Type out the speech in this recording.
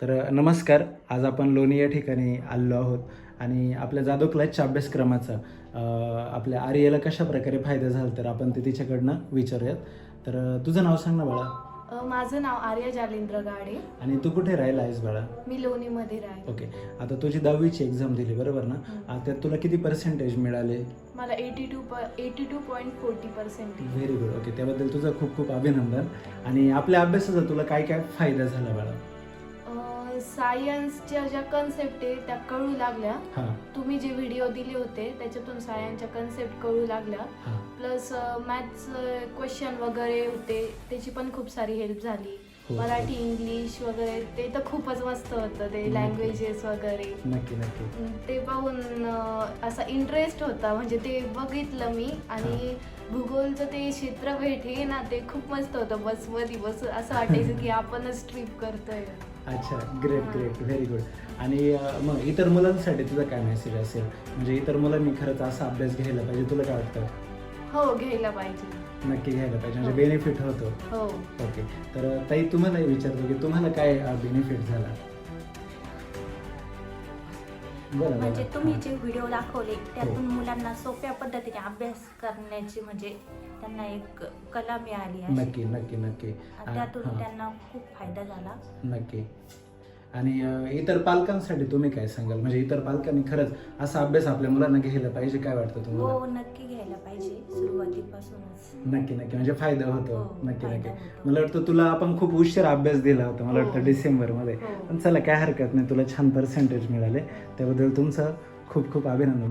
तर नमस्कार. आज आपण लोणी या ठिकाणी आलेलो आहोत आणि आपल्या जाधव क्लासच्या अभ्यासक्रमाचा आपल्या आर्याला कशा प्रकारे फायदा झाला तर आपण ते तिच्याकडनं विचारूयात. तर तुझं नाव सांग ना बाळा. माझं नाव आर्या जालिंद्र गाडे. आणि तू कुठे राहिला आहेस बाळा? मी लोणीमध्ये राहते. ओके. आता तुझी 10वीची एक्झाम दिली बरोबर ना? त्यात तुला किती पर्सेंटेज मिळाले? मला 82.40% व्हेरी गुड. ओके, त्याबद्दल तुझं खूप खूप अभिनंदन. आणि आपल्या अभ्यासाचा तुला काय काय फायदा झाला बाळा? सायन्सच्या ज्या कन्सेप्ट आहे त्या कळू लागल्या. हां तुम्ही जे व्हिडिओ दिले होते त्याच्यातून सायन्सच्या कन्सेप्ट कळू लागल्या. हां. प्लस मॅथ्स क्वेश्चन वगैरे होते त्याची पण खूप सारी हेल्प झाली. हो. मराठी इंग्लिश वगैरे ते तर खूपच मस्त होतं ते लँग्वेजेस वगैरे. नक्की नक्की. ते पाहून असा इंटरेस्ट होता, म्हणजे ते बघितलं मी. आणि भूगोलचं ते क्षेत्र भेटे ना ते खूप मस्त होतं. बसमध्ये बस असं वाटायचं की आपणच ट्रिप करतोय. अच्छा, ग्रेट ग्रेट, व्हेरी गुड. आणि मग इतर मुलांसाठी तुझा काय मेसेज असेल? म्हणजे इतर मुलांनी खरंच असा अभ्यास घ्यायला पाहिजे, तुला काय वाटतं? हो, घ्यायला पाहिजे. नक्की घ्यायला पाहिजे, म्हणजे हो. बेनिफिट होतो. हो. ओके. तर ताई तुम्हाला विचारतो की तुम्हाला काय बेनिफिट झाला? बरं म्हणजे बरं. तुम्ही जे व्हिडिओ दाखवले त्यातून हो. मुलांना सोप्या पद्धतीने अभ्यास करण्याची म्हणजे त्यांना एक कला मिळाली अशी. नक्की नक्की नक्की. आणि त्यातून हां. त्यांना खूप फायदा झाला. नक्की. आणि इतर पालकांसाठी तुम्ही काय सांगाल? म्हणजे इतर पालकांनी खरंच असा अभ्यास आपल्या मुलांना घ्यायला पाहिजे, काय वाटतं तुम्हाला? हो, नक्की घ्यायला पाहिजे सुरुवातीपासूनच. नक्की नक्की, म्हणजे फायदा होतो. हो, नक्की फायदा नक्की. होतो. मला वाटतं तुला आपण खूप उशीर अभ्यास दिला होता, मला हो. वाटतं डिसेंबरमध्ये. हो. पण चला, काय हरकत नाही, तुला छान पर्सेंटेज मिळाले, त्याबद्दल तुमचं खूप खूप अभिनंदन.